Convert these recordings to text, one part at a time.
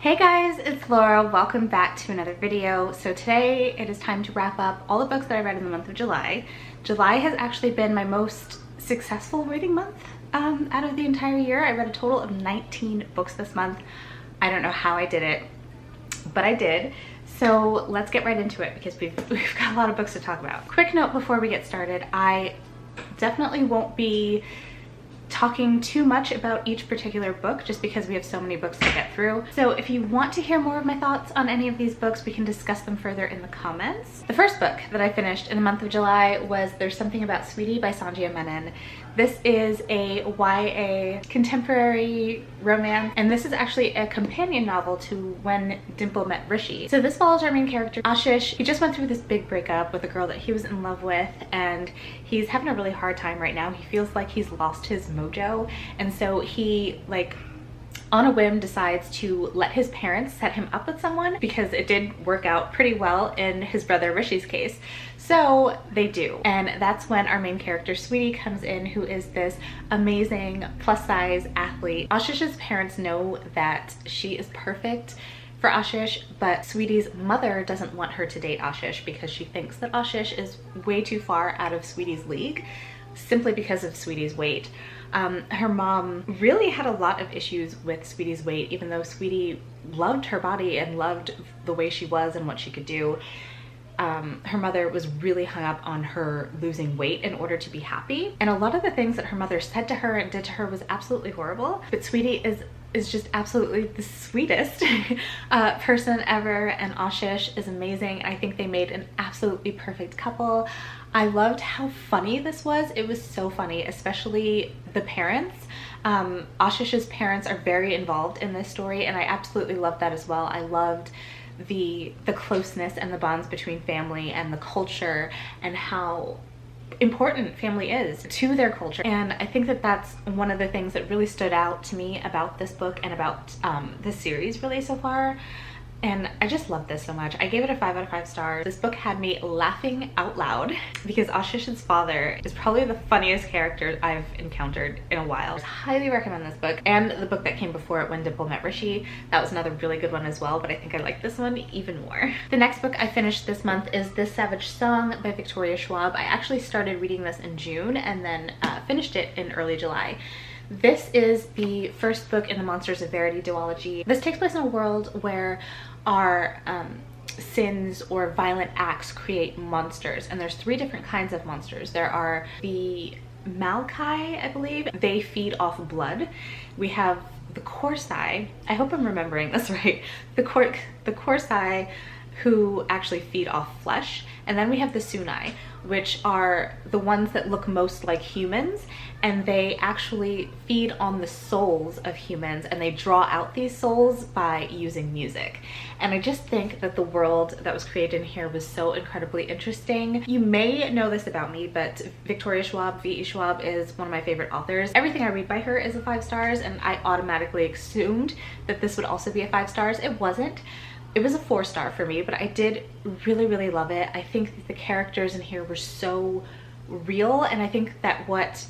Hey guys, it's Laura. Welcome back to another video. So today it is time to wrap up all the books that I read in the month of July. July has actually been my most successful reading month out of the entire year. I read a total of 19 books this month. I don't know how I did it, but I did. So let's get right into it because we've got a lot of books to talk about. Quick note before we get started, I definitely won't be talking too much about each particular book just because we have so many books to get through. So if you want to hear more of my thoughts on any of these books, we can discuss them further in the comments. The first book that I finished in the month of July was There's Something About Sweetie by Sanjaya Menon. This is a YA contemporary romance, and this is actually a companion novel to When Dimple Met Rishi. So this follows our main character, Ashish. He just went through this big breakup with a girl that he was in love with, and he's having a really hard time right now. He feels like he's lost his mojo, and so he, on a whim, decides to let his parents set him up with someone because it did work out pretty well in his brother Rishi's case. So they do, and that's when our main character Sweetie comes in, who is this amazing plus size athlete. Ashish's parents know that she is perfect for Ashish, but Sweetie's mother doesn't want her to date Ashish because she thinks that Ashish is way too far out of Sweetie's league simply because of Sweetie's weight. Her mom really had a lot of issues with Sweetie's weight, even though Sweetie loved her body and loved the way she was and what she could do. Her mother was really hung up on her losing weight in order to be happy. And a lot of the things that her mother said to her and did to her was absolutely horrible. But Sweetie is just absolutely the sweetest person ever, and Ashish is amazing. I think they made an absolutely perfect couple. I loved how funny this was. It was so funny, especially the parents. Ashish's parents are very involved in this story, and I absolutely loved that as well. I loved the closeness and the bonds between family and the culture and how important family is to their culture. And I think that that's one of the things that really stood out to me about this book and about this series really so far. And I just love this so much. I gave it a 5 out of 5 stars. This book had me laughing out loud because Ashish's father is probably the funniest character I've encountered in a while. I highly recommend this book, and the book that came before it, When Dimple Met Rishi. That was another really good one as well, but I think I like this one even more. The next book I finished this month is This Savage Song by Victoria Schwab. I actually started reading this in June and then finished it in early July. This is the first book in the Monsters of Verity duology. This takes place in a world where our sins or violent acts create monsters, and there's 3 different kinds of monsters. There are the Malkai, I believe. They feed off blood. We have the Korsai. I hope I'm remembering this right. The Korsai, who actually feed off flesh, and then we have the Sunai, which are the ones that look most like humans, and they actually feed on the souls of humans, and they draw out these souls by using music. And I just think that the world that was created in here was so incredibly interesting. You may know this about me, but Victoria Schwab, V.E. Schwab, is one of my favorite authors. Everything I read by her is a 5 stars, and I automatically assumed that this would also be a 5 stars. It wasn't. It was a 4 star for me, but I did really love it. I think that the characters in here were so real, and I think that what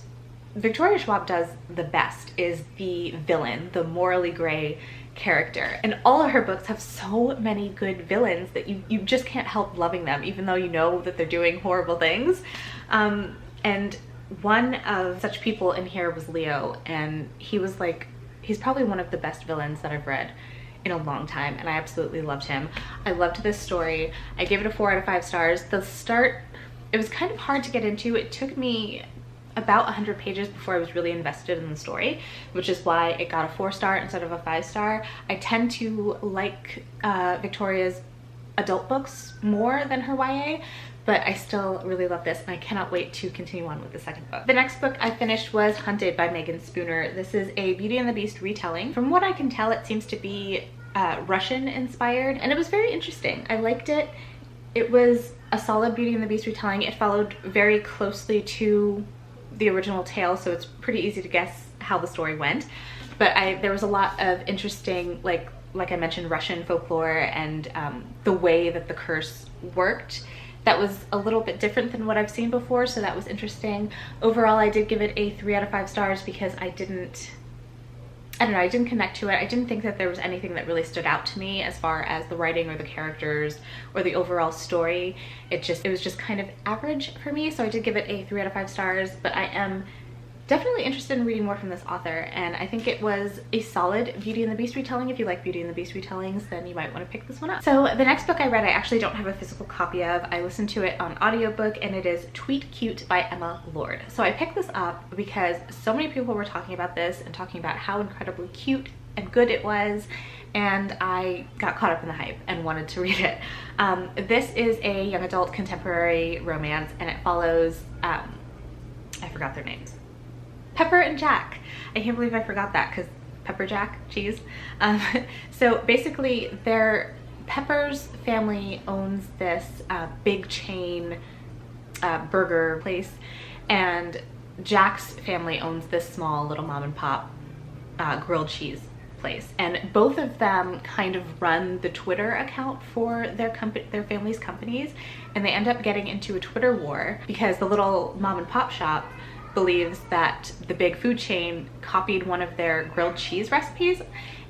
Victoria Schwab does the best is the villain, the morally gray character. And all of her books have so many good villains that you just can't help loving them, even though you know that they're doing horrible things. And one of such people in here was Leo, and he's probably one of the best villains that I've read in a long time, and I absolutely loved him. I loved this story. I gave it a 4 out of 5 stars. The start, it was kind of hard to get into. It took me about 100 pages before I was really invested in the story, which is why it got a 4 star instead of a 5 star. I tend to like Victoria's adult books more than her YA, but I still really love this, and I cannot wait to continue on with the second book. The next book I finished was Hunted by Megan Spooner. This is a Beauty and the Beast retelling. From what I can tell, it seems to be Russian inspired, and it was very interesting. I liked it. It was a solid Beauty and the Beast retelling. It followed very closely to the original tale, so it's pretty easy to guess how the story went. But there was a lot of interesting, like I mentioned, Russian folklore and the way that the curse worked. That was a little bit different than what I've seen before, so that was interesting. Overall, I did give it a 3 out of 5 stars because I didn't I don't know, I didn't connect to it. I didn't think that there was anything that really stood out to me as far as the writing or the characters or the overall story. It was just kind of average for me, so I did give it a 3 out of 5 stars, but I am definitely interested in reading more from this author, and I think it was a solid Beauty and the Beast retelling. If you like Beauty and the Beast retellings, then you might want to pick this one up. So the next book I read, I actually don't have a physical copy of. I listened to it on audiobook, and it is Tweet Cute by Emma Lord. So I picked this up because so many people were talking about this and talking about how incredibly cute and good it was, and I got caught up in the hype and wanted to read it. This is a young adult contemporary romance, and it follows, I forgot their names. Pepper and Jack. I can't believe I forgot that because Pepper Jack, cheese. So basically Pepper's family owns this big chain burger place, and Jack's family owns this small little mom and pop grilled cheese place, and both of them kind of run the Twitter account for their family's companies, and they end up getting into a Twitter war because the little mom and pop shop believes that the big food chain copied one of their grilled cheese recipes,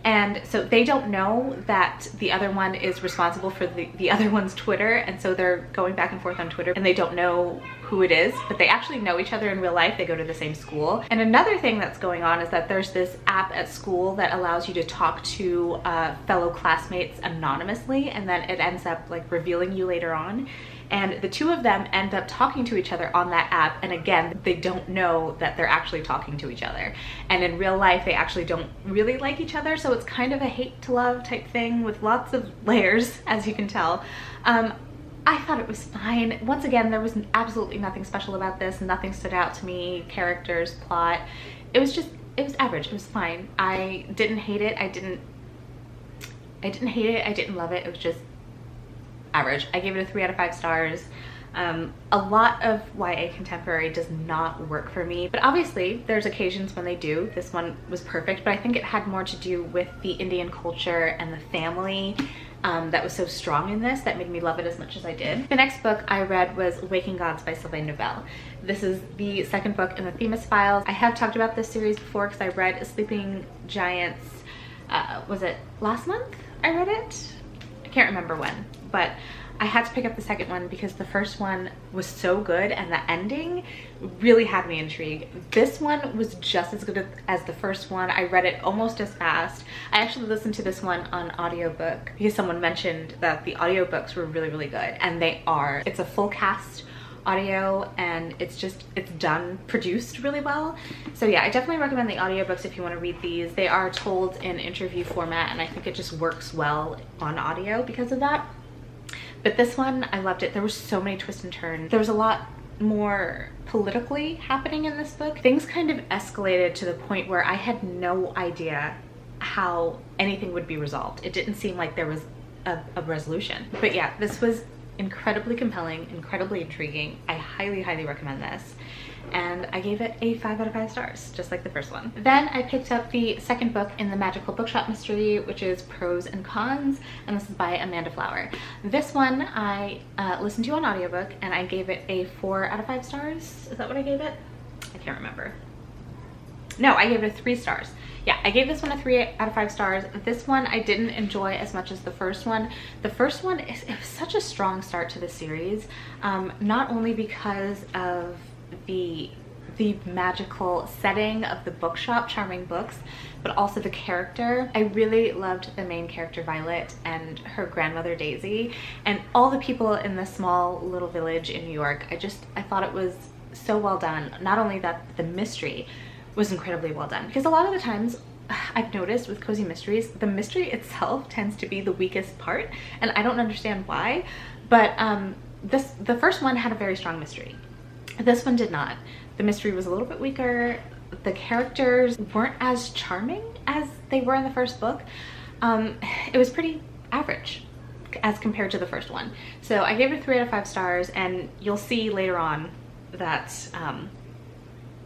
and so they don't know that the other one is responsible for the other one's Twitter, and so they're going back and forth on Twitter, and they don't know who it is, but they actually know each other in real life. They go to the same school. And another thing that's going on is that there's this app at school that allows you to talk to fellow classmates anonymously, and then it ends up like revealing you later on. And the two of them end up talking to each other on that app, and again, they don't know that they're actually talking to each other. And in real life, they actually don't really like each other, so it's kind of a hate to love type thing with lots of layers, as you can tell. I thought it was fine. Once again, there was absolutely nothing special about this. Nothing stood out to me. Characters, plot. It was average. It was fine. I didn't hate it. I didn't hate it. I didn't love it. It was just average. I gave it a 3 out of 5 stars. A lot of YA contemporary does not work for me, but obviously there's occasions when they do. This one was perfect, but I think it had more to do with the Indian culture and the family that was so strong in this that made me love it as much as I did. The next book I read was Waking Gods by Sylvain Neuvel. This is the second book in the Themis Files. I have talked about this series before because I read Sleeping Giants, was it last month I read it? I can't remember when, but I had to pick up the second one because the first one was so good and the ending really had me intrigued. This one was just as good as the first one. I read it almost as fast. I actually listened to this one on audiobook because someone mentioned that the audiobooks were really, really good, and they are. It's a full cast audio, and it's done, produced really well. So yeah, I definitely recommend the audiobooks if you want to read these. They are told in interview format, and I think it just works well on audio because of that. But this one, I loved it. There were so many twists and turns. There was a lot more politically happening in this book. Things kind of escalated to the point where I had no idea how anything would be resolved. It didn't seem like there was a resolution. But yeah, this was incredibly compelling, incredibly intriguing. I highly, highly recommend this. And I gave it a 5 out of 5 stars, just like the first one. Then I picked up the second book in the Magical Bookshop mystery, which is Pros and Cons, and this is by Amanda Flower. This one I listened to on audiobook, and I gave it a 4 out of 5 stars. Is that what I gave it? I can't remember. No, I gave it a 3 stars. Yeah, I gave this one a 3 out of 5 stars. This one I didn't enjoy as much as the first one. The first one, it was such a strong start to the series, not only because of the magical setting of the bookshop, Charming Books, but also the character. I really loved the main character, Violet, and her grandmother, Daisy, and all the people in this small little village in New York. I thought it was so well done. Not only that, the mystery was incredibly well done, because a lot of the times I've noticed with cozy mysteries, the mystery itself tends to be the weakest part, and I don't understand why, but the first one had a very strong mystery. This one did not. The mystery was a little bit weaker. The characters weren't as charming as they were in the first book. It was pretty average as compared to the first one. So I gave it a 3 out of 5 stars, and you'll see later on that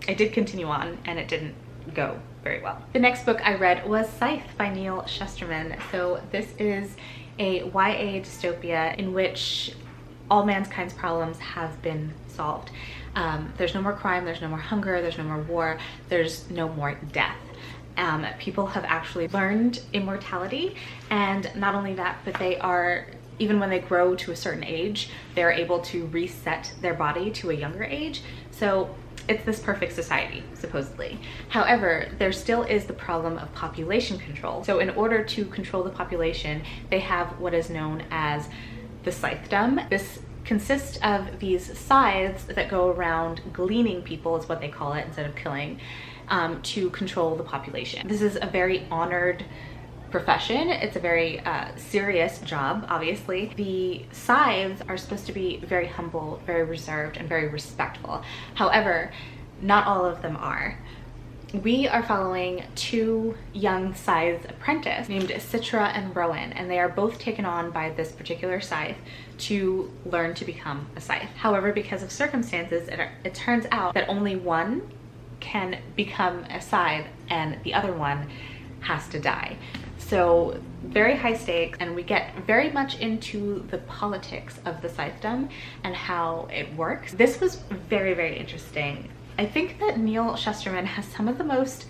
I did continue on and it didn't go very well. The next book I read was Scythe by Neil Shusterman. So this is a YA dystopia in which all mankind's problems have been solved. There's no more crime, there's no more hunger, there's no more war, there's no more death. People have actually learned immortality, and not only that, but they are, even when they grow to a certain age, they're able to reset their body to a younger age. So it's this perfect society, supposedly. However, there still is the problem of population control. So in order to control the population, they have what is known as the scythedom. This consists of these scythes that go around gleaning people, is what they call it, instead of killing, to control the population. This is a very honored profession. It's a very serious job, obviously. The scythes are supposed to be very humble, very reserved, and very respectful. However, not all of them are. We are following two young scythe apprentices named Citra and Rowan, and they are both taken on by this particular scythe to learn to become a scythe. However, because of circumstances, it turns out that only one can become a scythe and the other one has to die. So very high stakes, and we get very much into the politics of the scythedom and how it works. This was very, very interesting. I think that Neil Shusterman has some of the most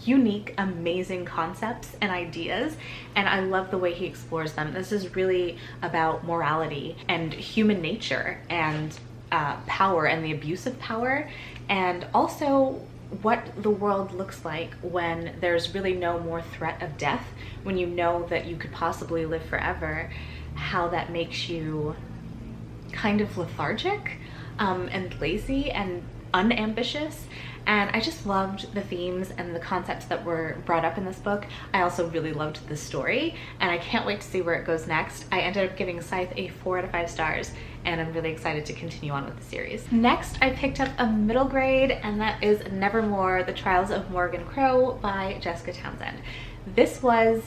unique, amazing concepts and ideas, and I love the way he explores them. This is really about morality and human nature and power and the abuse of power, and also what the world looks like when there's really no more threat of death, when you know that you could possibly live forever, how that makes you kind of lethargic and lazy and unambitious. And I just loved the themes and the concepts that were brought up in this book. I also really loved the story, and I can't wait to see where it goes next. I ended up giving Scythe a 4 out of 5 stars, and I'm really excited to continue on with the series. Next, I picked up a middle grade, and that is Nevermore, The Trials of Morgan Crow by Jessica Townsend. This was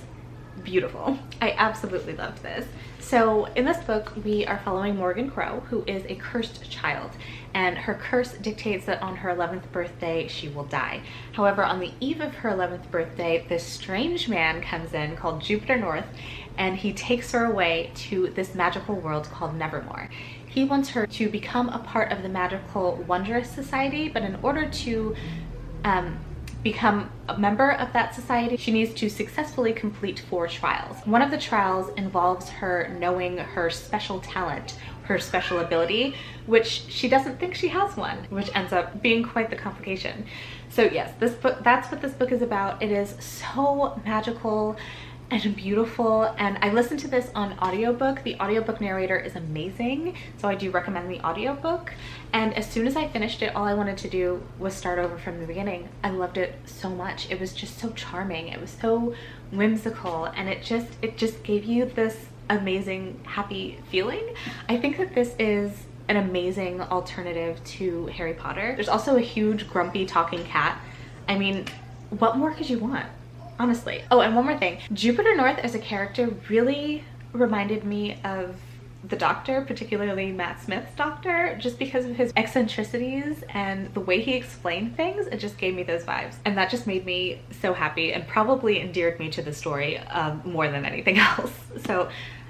beautiful. I absolutely loved this. So in this book, we are following Morgan Crow, who is a cursed child, and her curse dictates that on her 11th birthday, she will die. However, on the eve of her 11th birthday, this strange man comes in called Jupiter North, and he takes her away to this magical world called Nevermore. He wants her to become a part of the magical Wondrous Society, but in order to become a member of that society, she needs to successfully complete 4 trials. One of the trials involves her knowing her special talent, her special ability, which she doesn't think she has one, which ends up being quite the complication. So yes, this book, that's what this book is about. It is so magical and beautiful, and I listened to this on audiobook. The audiobook narrator is amazing, so I do recommend the audiobook. And as soon as I finished it, all I wanted to do was start over from the beginning. I loved it so much. It was just so charming. It was so whimsical, and it just gave you this amazing, happy feeling. I think that this is an amazing alternative to Harry Potter. There's also a huge grumpy talking cat. I mean, what more could you want? Honestly. Oh, and one more thing. Jupiter North as a character really reminded me of the Doctor, particularly Matt Smith's Doctor, just because of his eccentricities and the way he explained things. It just gave me those vibes, and that just made me so happy and probably endeared me to the story more than anything else. So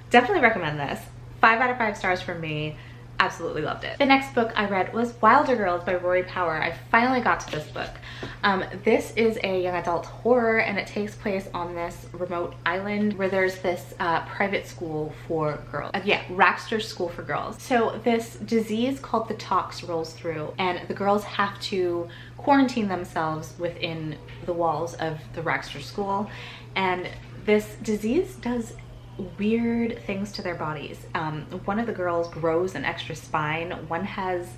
definitely recommend this. 5 out of 5 stars from me. Absolutely loved it. The next book I read was Wilder Girls by Rory Power. I finally got to this book. This is a young adult horror, and it takes place on this remote island where there's this private school for girls. Raxter's School for Girls. So this disease called the tox rolls through, and the girls have to quarantine themselves within the walls of the Raxter School. And this disease does weird things to their bodies. One of the girls grows an extra spine. One has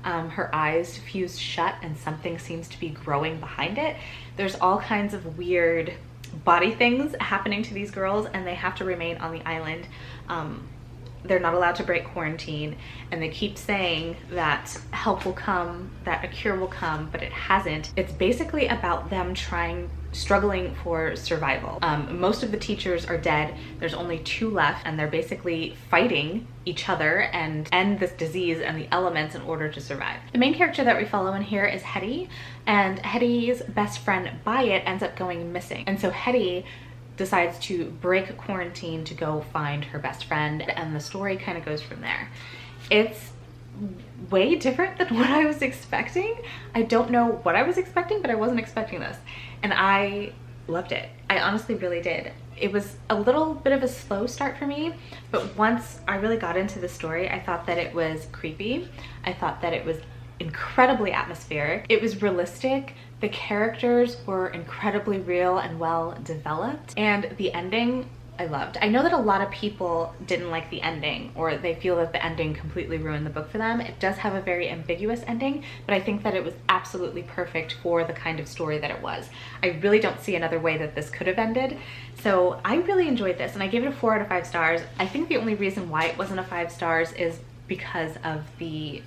her eyes fused shut and something seems to be growing behind it. There's all kinds of weird body things happening to these girls, and they have to remain on the island. They're not allowed to break quarantine, and they keep saying that help will come, that a cure will come, but it hasn't. It's basically about them struggling for survival. Most of the teachers are dead. There's only 2 left, and they're basically fighting each other and end this disease and the elements in order to survive. The main character that we follow in here is Hetty, and Hetty's best friend Byatt ends up going missing. And so Hetty decides to break quarantine to go find her best friend, and the story kind of goes from there. It's way different than what I was expecting. I don't know what I was expecting, but I wasn't expecting this. And I loved it. I honestly really did. It was a little bit of a slow start for me, but once I really got into the story, I thought that it was creepy. I thought that it was incredibly atmospheric. It was realistic. The characters were incredibly real and well developed, and the ending I loved. I know that a lot of people didn't like the ending, or they feel that the ending completely ruined the book for them. It does have a very ambiguous ending, but I think that it was absolutely perfect for the kind of story that it was. I really don't see another way that this could have ended. So I really enjoyed this, and I gave it a 4 out of 5 stars. I think the only reason why it wasn't a 5 stars is because of the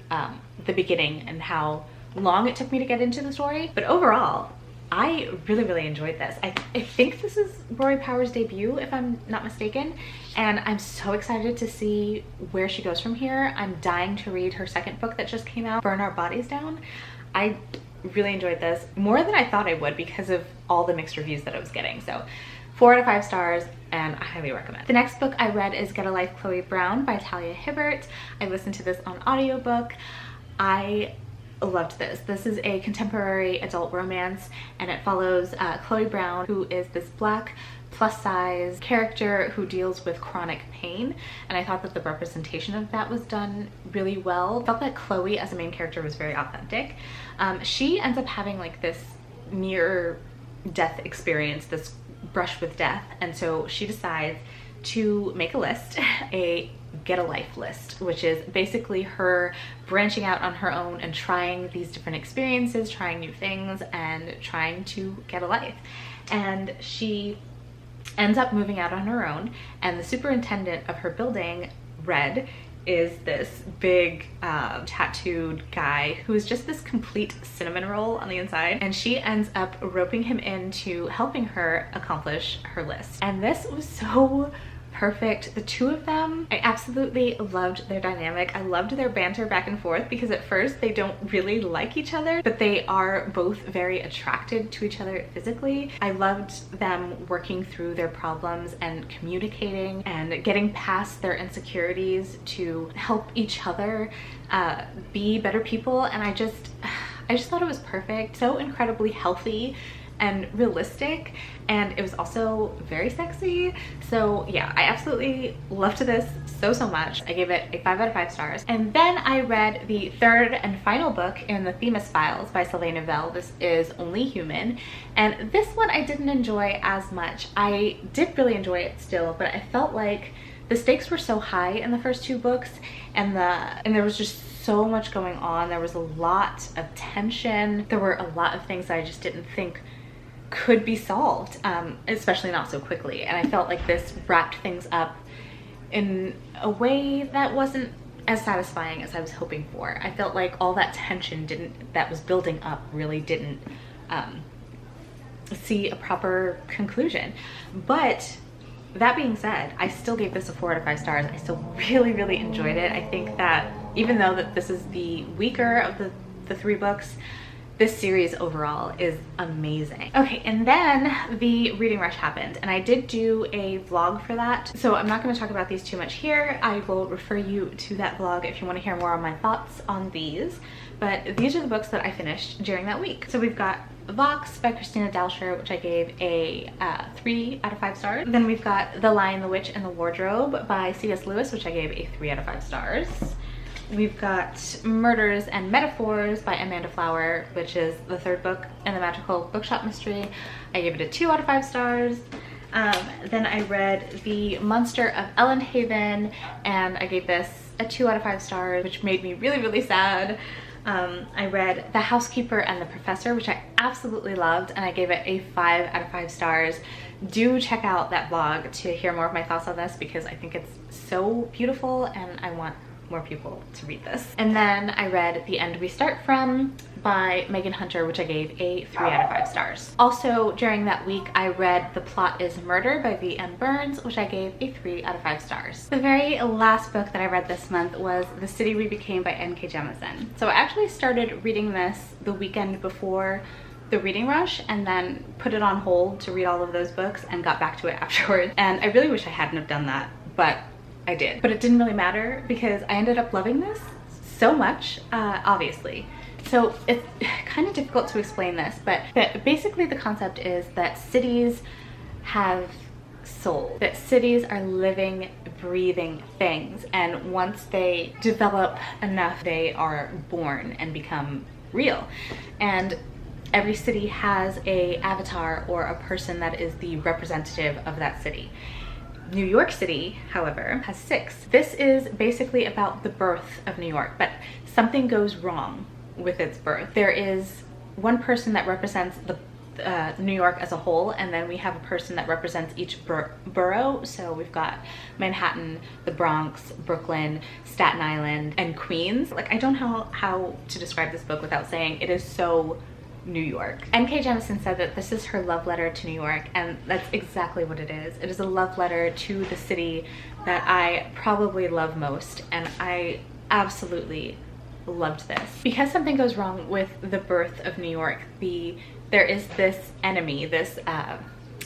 beginning and how long it took me to get into the story. But overall, I really enjoyed this. I think this is Rory Power's debut, if I'm not mistaken, and I'm so excited to see where she goes from here. I'm dying to read her second book that just came out, Burn Our Bodies Down. I really enjoyed this, more than I thought I would because of all the mixed reviews that I was getting. So 4 out of 5 stars, and I highly recommend. The next book I read is Get a Life, Chloe Brown by Talia Hibbert. I listened to this on audiobook. I loved this. This is a contemporary adult romance, and it follows Chloe Brown, who is this Black plus-size character who deals with chronic pain, and I thought that the representation of that was done really well. I felt that Chloe as a main character was very authentic. She ends up having like this near-death experience, this brush with death, and so she decides to make a list, a Get a Life list, which is basically her branching out on her own and trying these different experiences, trying new things, and trying to get a life. And she ends up moving out on her own, and the superintendent of her building, Red, is this big tattooed guy who is just this complete cinnamon roll on the inside, and she ends up roping him into helping her accomplish her list. And this was so perfect. The two of them, I absolutely loved their dynamic. I loved their banter back and forth because at first they don't really like each other, but they are both very attracted to each other physically. I loved them working through their problems and communicating and getting past their insecurities to help each other be better people, and I just thought it was perfect. So incredibly healthy and realistic, and it was also very sexy. So yeah, I absolutely loved this so much. I gave it a 5 out of 5 stars. And then I read the third and final book in the Themis Files by Soleil Novelle. This is Only Human, and this one I didn't enjoy as much. I did really enjoy it still, but I felt like the stakes were so high in the first 2 books, and there was just so much going on. There was a lot of tension. There were a lot of things that I just didn't think could be solved, especially not so quickly. And I felt like this wrapped things up in a way that wasn't as satisfying as I was hoping for. I felt like all that tension that was building up really didn't see a proper conclusion. But that being said, I still gave this a 4 out of 5 stars. I still really enjoyed it. I think that even though that this is the weaker of the 3 books, this series overall is amazing. Okay, and then the reading rush happened, and I did do a vlog for that, so I'm not going to talk about these too much here. I will refer you to that vlog if you want to hear more on my thoughts on these. But these are the books that I finished during that week. So we've got Vox by Christina Dalsher, which I gave a 3 out of 5 stars. Then we've got The Lion, the Witch, and the Wardrobe by C.S. Lewis, which I gave a 3 out of 5 stars. We've got Murders and Metaphors by Amanda Flower, which is the 3rd book in the Magical Bookshop mystery. I gave it a 2 out of 5 stars. Then I read The Monster of Ellenhaven, and I gave this a 2 out of 5 stars, which made me really sad. I read The Housekeeper and the Professor, which I absolutely loved, and I gave it a 5 out of 5 stars. Do check out that vlog to hear more of my thoughts on this because I think it's so beautiful and I want more people to read this. And then I read The End We Start From by Megan Hunter, which I gave a 3 out of 5 stars. Also during that week, I read The Plot is Murder by V.M. Burns, which I gave a 3 out of 5 stars. The very last book that I read this month was The City We Became by N.K. Jemisin. So I actually started reading this the weekend before the reading rush and then put it on hold to read all of those books and got back to it afterwards. And I really wish I hadn't have done that, but I did. But it didn't really matter because I ended up loving this so much, obviously. So it's kind of difficult to explain this, but basically the concept is that cities have soul, that cities are living, breathing things, and once they develop enough, they are born and become real. And every city has a avatar or a person that is the representative of that city. New York City, however, has 6. This is basically about the birth of New York, but something goes wrong with its birth. There is one person that represents the New York as a whole, and then we have a person that represents each borough. So we've got Manhattan, the Bronx, Brooklyn, Staten Island, and Queens. Like, I don't know how to describe this book without saying it is so New York. N.K. Jemisin said that this is her love letter to New York, and that's exactly what it is. It is a love letter to the city that I probably love most, and I absolutely loved this. Because something goes wrong with the birth of New York, there is this enemy, this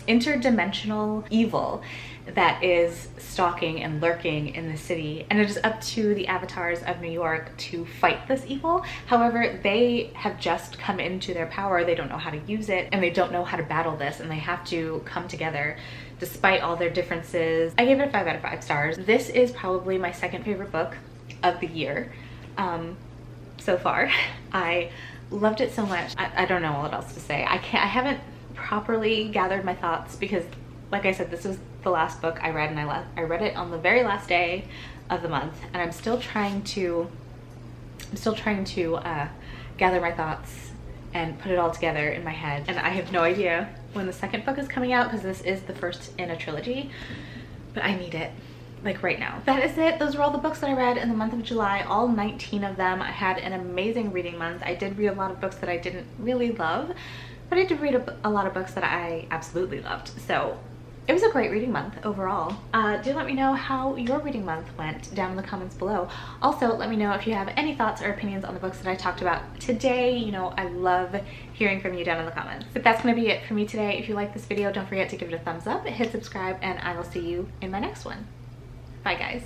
interdimensional evil that is stalking and lurking in the city, and it is up to the avatars of New York to fight this evil. However, they have just come into their power, they don't know how to use it, and they don't know how to battle this, and they have to come together despite all their differences. I gave it a 5 out of 5 stars. This is probably my second favorite book of the year so far. I loved it so much. I don't know what else to say. I haven't properly gathered my thoughts because, like I said, this was the last book I read, and I read it on the very last day of the month, and I'm still trying to gather my thoughts and put it all together in my head. And I have no idea when the second book is coming out because this is the first in a trilogy, but I need it like right now. That is it. Those were all the books that I read in the month of July, all 19 of them. I had an amazing reading month. I did read a lot of books that I didn't really love, but I did read a lot of books that I absolutely loved. So it was a great reading month overall. Do let me know how your reading month went down in the comments below. Also, let me know if you have any thoughts or opinions on the books that I talked about today. You know, I love hearing from you down in the comments. But that's gonna be it for me today. If you like this video, don't forget to give it a thumbs up, hit subscribe, and I will see you in my next one. Bye guys.